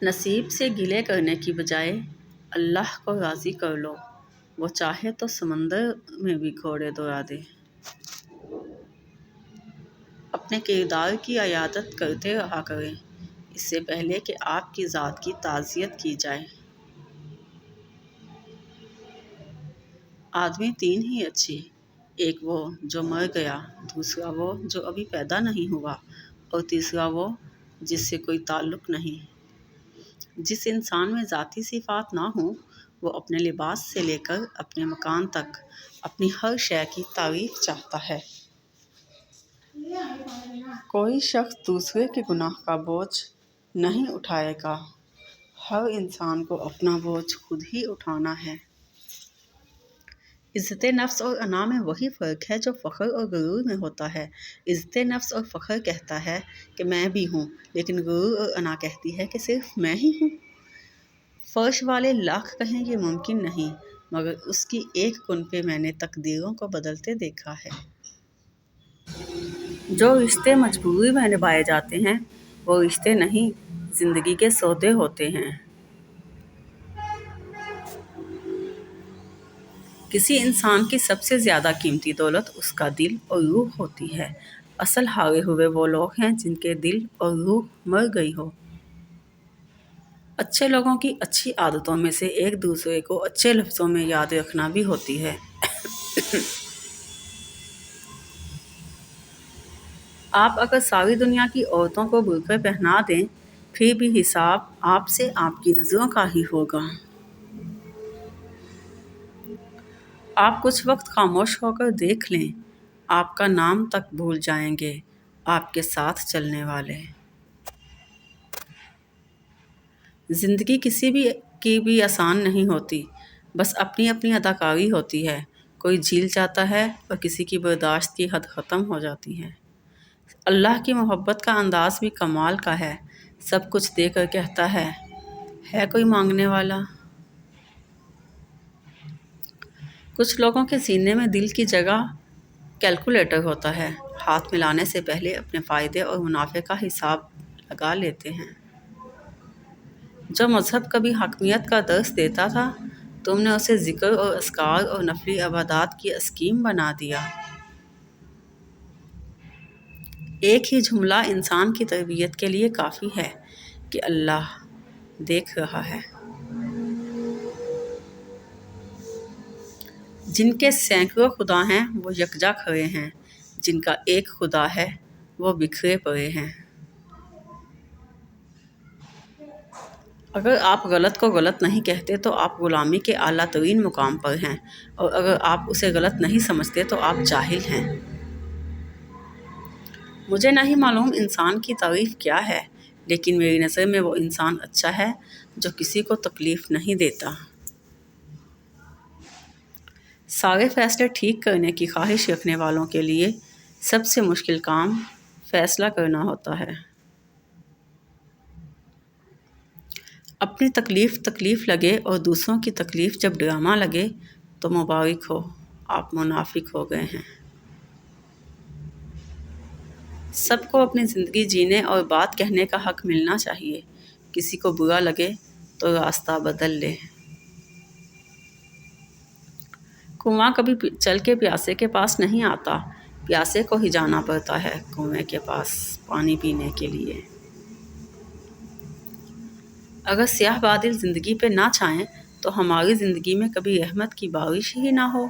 نصیب سے گلے کرنے کی بجائے اللہ کو راضی کر لو، وہ چاہے تو سمندر میں بھی گھوڑے دوڑا دے۔ اپنے کردار کی عیادت کرتے رہا کریں اس سے پہلے کہ آپ کی ذات کی تعزیت کی جائے۔ آدمی تین ہی اچھے، ایک وہ جو مر گیا، دوسرا وہ جو ابھی پیدا نہیں ہوا، اور تیسرا وہ جس سے کوئی تعلق نہیں۔ جس انسان میں ذاتی صفات نہ ہوں وہ اپنے لباس سے لے کر اپنے مکان تک اپنی ہر شے کی تعریف چاہتا ہے۔ کوئی شخص دوسرے کے گناہ کا بوجھ نہیں اٹھائے گا، ہر انسان کو اپنا بوجھ خود ہی اٹھانا ہے۔ عزت نفس اور انا میں وہی فرق ہے جو فخر اور غرور میں ہوتا ہے۔ عزت نفس اور فخر کہتا ہے کہ میں بھی ہوں، لیکن غرور اور انا کہتی ہے کہ صرف میں ہی ہوں۔ فرش والے لاکھ کہیں یہ ممکن نہیں، مگر اس کی ایک کن پہ میں نے تقدیروں کو بدلتے دیکھا ہے۔ جو رشتے مجبوری میں نبھائے جاتے ہیں وہ رشتے نہیں، زندگی کے سودے ہوتے ہیں۔ کسی انسان کی سب سے زیادہ قیمتی دولت اس کا دل اور روح ہوتی ہے۔ اصل ہارے ہوئے وہ لوگ ہیں جن کے دل اور روح مر گئی ہو۔ اچھے لوگوں کی اچھی عادتوں میں سے ایک دوسرے کو اچھے لفظوں میں یاد رکھنا بھی ہوتی ہے۔ آپ اگر ساری دنیا کی عورتوں کو برقعے پہنا دیں پھر بھی حساب آپ سے آپ کی نظروں کا ہی ہوگا۔ آپ کچھ وقت خاموش ہو کر دیکھ لیں، آپ کا نام تک بھول جائیں گے آپ کے ساتھ چلنے والے۔ زندگی کسی کی بھی آسان نہیں ہوتی، بس اپنی اپنی اداکاری ہوتی ہے۔ کوئی جھیل جاتا ہے اور کسی کی برداشت کی حد ختم ہو جاتی ہے۔ اللہ کی محبت کا انداز بھی کمال کا ہے، سب کچھ دے کر کہتا ہے کوئی مانگنے والا؟ کچھ لوگوں کے سینے میں دل کی جگہ کیلکولیٹر ہوتا ہے، ہاتھ ملانے سے پہلے اپنے فائدے اور منافع کا حساب لگا لیتے ہیں۔ جو مذہب کبھی حاکمیت کا درس دیتا تھا تم نے اسے ذکر اور اذکار اور نفلی عبادات کی اسکیم بنا دیا۔ ایک ہی جملہ انسان کی تربیت کے لیے کافی ہے کہ اللہ دیکھ رہا ہے۔ جن کے سینکڑوں خدا ہیں وہ یکجا کھڑے ہیں، جن کا ایک خدا ہے وہ بکھرے پڑے ہیں۔ اگر آپ غلط کو غلط نہیں کہتے تو آپ غلامی کے اعلیٰ ترین مقام پر ہیں، اور اگر آپ اسے غلط نہیں سمجھتے تو آپ جاہل ہیں۔ مجھے نہیں معلوم انسان کی تعریف کیا ہے، لیکن میری نظر میں وہ انسان اچھا ہے جو کسی کو تکلیف نہیں دیتا۔ سارے فیصلے ٹھیک کرنے کی خواہش رکھنے والوں کے لیے سب سے مشکل کام فیصلہ کرنا ہوتا ہے۔ اپنی تکلیف لگے اور دوسروں کی تکلیف جب ڈرامہ لگے تو مبارک ہو، آپ منافق ہو گئے ہیں۔ سب کو اپنی زندگی جینے اور بات کہنے کا حق ملنا چاہیے، کسی کو برا لگے تو راستہ بدل لے۔ کنواں کبھی چل کے پیاسے کے پاس نہیں آتا، پیاسے کو ہی جانا پڑتا ہے کنویں کے پاس پانی پینے کے لیے۔ اگر سیاہ بادل زندگی پہ نہ چھائیں تو ہماری زندگی میں کبھی رحمت کی بارش ہی نہ ہو۔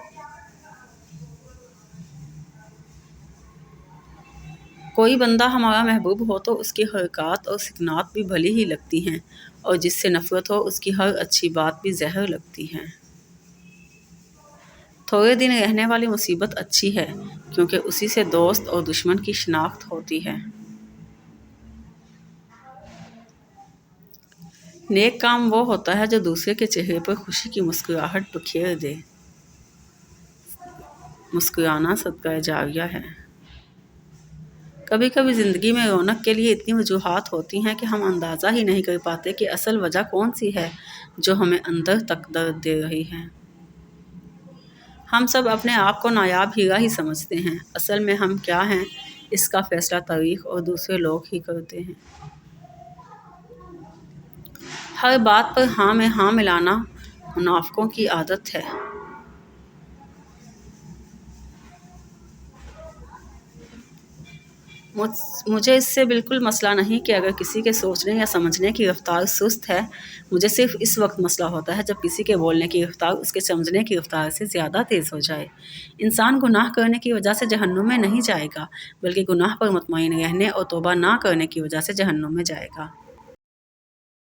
کوئی بندہ ہمارا محبوب ہو تو اس کی حرکات اور سکنات بھی بھلی ہی لگتی ہیں، اور جس سے نفرت ہو اس کی ہر اچھی بات بھی زہر لگتی ہے۔ تھوڑے دن رہنے والی مصیبت اچھی ہے کیونکہ اسی سے دوست اور دشمن کی شناخت ہوتی ہے۔ نیک کام وہ ہوتا ہے جو دوسرے کے چہرے پر خوشی کی مسکراہٹ بکھیر دے۔ مسکرانا صدقہ جاریہ ہے۔ کبھی کبھی زندگی میں رونق کے لیے اتنی وجوہات ہوتی ہیں کہ ہم اندازہ ہی نہیں کر پاتے کہ اصل وجہ کون سی ہے جو ہمیں اندر تک درد دے رہی ہے۔ ہم سب اپنے آپ کو نایاب ہیرا ہی سمجھتے ہیں، اصل میں ہم کیا ہیں اس کا فیصلہ تاریخ اور دوسرے لوگ ہی کرتے ہیں۔ ہر بات پر ہاں میں ہاں ملانا منافقوں کی عادت ہے۔ مجھے اس سے بالکل مسئلہ نہیں کہ اگر کسی کے سوچنے یا سمجھنے کی رفتار سست ہے۔ مجھے صرف اس وقت مسئلہ ہوتا ہے جب کسی کے بولنے کی رفتار اس کے سمجھنے کی رفتار سے زیادہ تیز ہو جائے۔ انسان گناہ کرنے کی وجہ سے جہنم میں نہیں جائے گا، بلکہ گناہ پر مطمئن رہنے اور توبہ نہ کرنے کی وجہ سے جہنم میں جائے گا۔